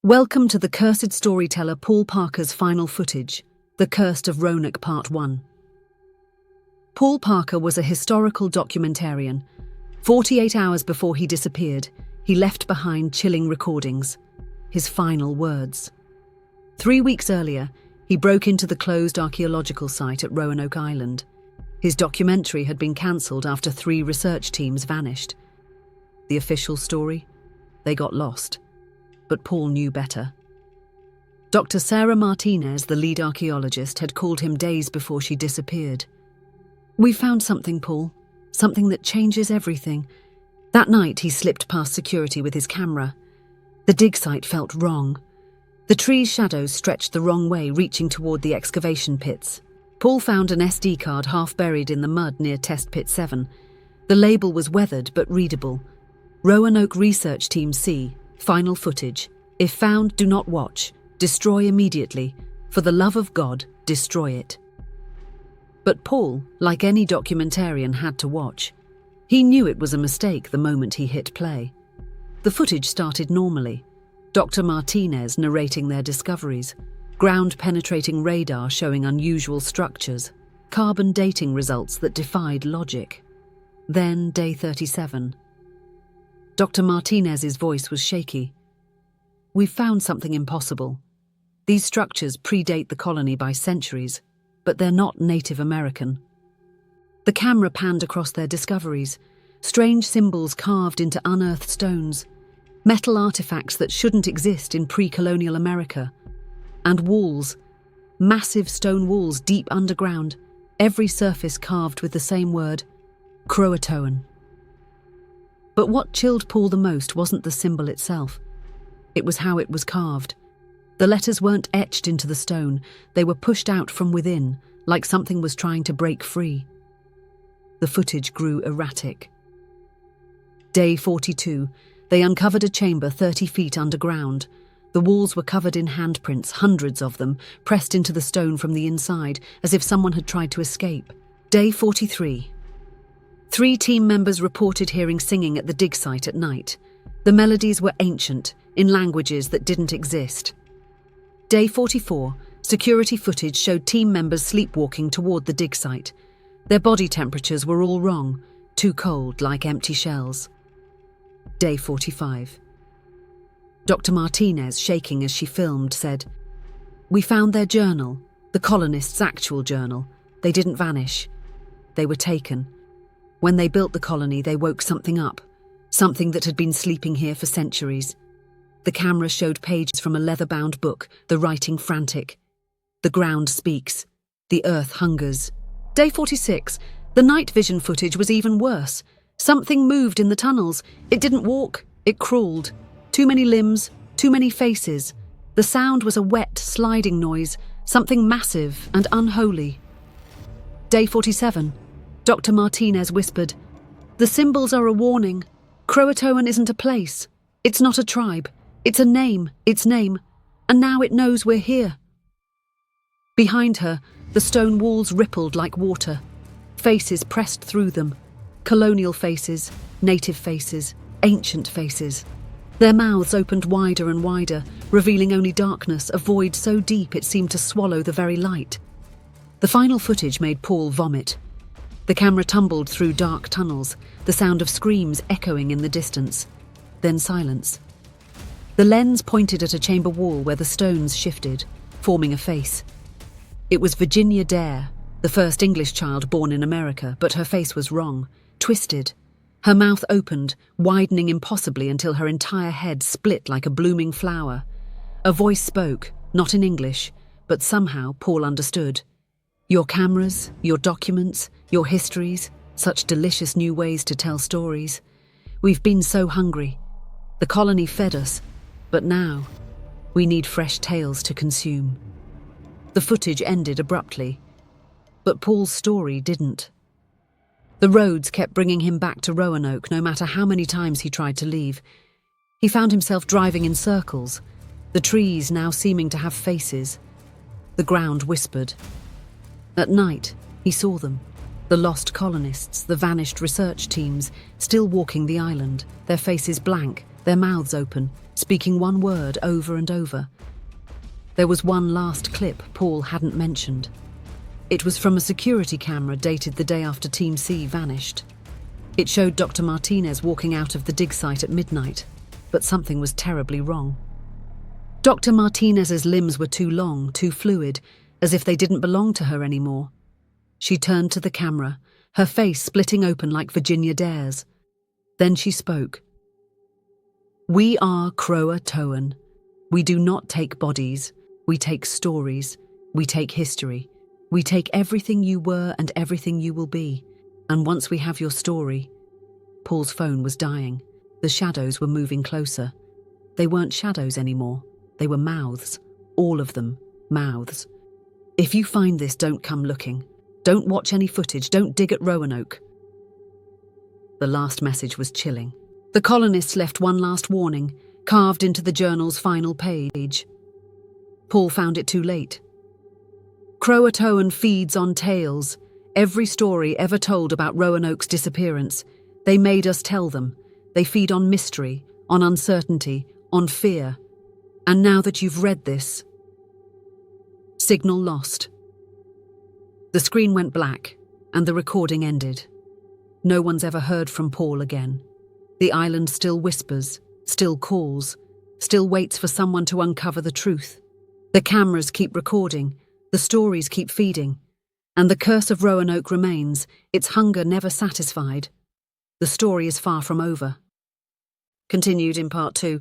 Welcome to the cursed storyteller Paul Parker's final footage, The Curse of Roanoke Part 1. Paul Parker was a historical documentarian. 48 hours before he disappeared, he left behind chilling recordings, his final words. 3 weeks earlier, he broke into the closed archaeological site at Roanoke Island. His documentary had been cancelled after 3 research teams vanished. The official story? They got lost. But Paul knew better. Dr. Sarah Martinez, the lead archaeologist, had called him days before she disappeared. "We found something, Paul. Something that changes everything." That night, he slipped past security with his camera. The dig site felt wrong. The trees' shadows stretched the wrong way, reaching toward the excavation pits. Paul found an SD card half buried in the mud near Test Pit 7. The label was weathered but readable. Roanoke Research Team C. Final footage. If found, do not watch. Destroy immediately. For the love of God, destroy it. But Paul, like any documentarian, had to watch. He knew it was a mistake the moment he hit play. The footage started normally. Dr. Martinez narrating their discoveries. Ground-penetrating radar showing unusual structures. Carbon dating results that defied logic. Then, day 37. Dr. Martinez's voice was shaky. "We've found something impossible. These structures predate the colony by centuries, but they're not Native American." The camera panned across their discoveries, strange symbols carved into unearthed stones, metal artifacts that shouldn't exist in pre-colonial America, and walls, massive stone walls deep underground, every surface carved with the same word, Croatoan. But what chilled Paul the most wasn't the symbol itself. It was how it was carved. The letters weren't etched into the stone, they were pushed out from within, like something was trying to break free. The footage grew erratic. Day 42, they uncovered a chamber 30 feet underground. The walls were covered in handprints, hundreds of them, pressed into the stone from the inside, as if someone had tried to escape. Day 43. 3 team members reported hearing singing at the dig site at night. The melodies were ancient, in languages that didn't exist. Day 44, security footage showed team members sleepwalking toward the dig site. Their body temperatures were all wrong, too cold like empty shells. Day 45. Dr. Martinez, shaking as she filmed, said, "We found their journal, the colonists' actual journal. They didn't vanish. They were taken. When they built the colony, they woke something up, something that had been sleeping here for centuries." The camera showed pages from a leather-bound book, the writing frantic. "The ground speaks. The earth hungers." Day 46. The night vision footage was even worse. Something moved in the tunnels. It didn't walk, it crawled. Too many limbs, too many faces. The sound was a wet, sliding noise, something massive and unholy. Day 47. Dr. Martinez whispered, "The symbols are a warning. Croatoan isn't a place. It's not a tribe. It's a name, its name. And now it knows we're here." Behind her, the stone walls rippled like water. Faces pressed through them. Colonial faces, native faces, ancient faces. Their mouths opened wider and wider, revealing only darkness, a void so deep it seemed to swallow the very light. The final footage made Paul vomit. The camera tumbled through dark tunnels, the sound of screams echoing in the distance. Then silence. The lens pointed at a chamber wall where the stones shifted, forming a face. It was Virginia Dare, the first English child born in America, but her face was wrong, twisted. Her mouth opened, widening impossibly until her entire head split like a blooming flower. A voice spoke, not in English, but somehow Paul understood. "Your cameras, your documents, your histories, such delicious new ways to tell stories. We've been so hungry. The colony fed us, but now we need fresh tales to consume." The footage ended abruptly, but Paul's story didn't. The roads kept bringing him back to Roanoke no matter how many times he tried to leave. He found himself driving in circles, the trees now seeming to have faces. The ground whispered. At night, he saw them. The lost colonists, the vanished research teams, still walking the island, their faces blank, their mouths open, speaking one word over and over. There was one last clip Paul hadn't mentioned. It was from a security camera dated the day after Team C vanished. It showed Dr. Martinez walking out of the dig site at midnight, but something was terribly wrong. Dr. Martinez's limbs were too long, too fluid, as if they didn't belong to her anymore. She turned to the camera, her face splitting open like Virginia Dare's. Then she spoke. "We are Croatoan. We do not take bodies. We take stories. We take history. We take everything you were and everything you will be. And once we have your story..." Paul's phone was dying. The shadows were moving closer. They weren't shadows anymore. They were mouths. All of them. Mouths. "If you find this, don't come looking. Don't watch any footage. Don't dig at Roanoke." The last message was chilling. The colonists left one last warning, carved into the journal's final page. Paul found it too late. Croatoan feeds on tales. Every story ever told about Roanoke's disappearance. They made us tell them. They feed on mystery, on uncertainty, on fear. And now that you've read this... Signal lost. The screen went black, and the recording ended. No one's ever heard from Paul again. The island still whispers, still calls, still waits for someone to uncover the truth. The cameras keep recording, the stories keep feeding, and the curse of Roanoke remains, its hunger never satisfied. The story is far from over. Continued in part 2.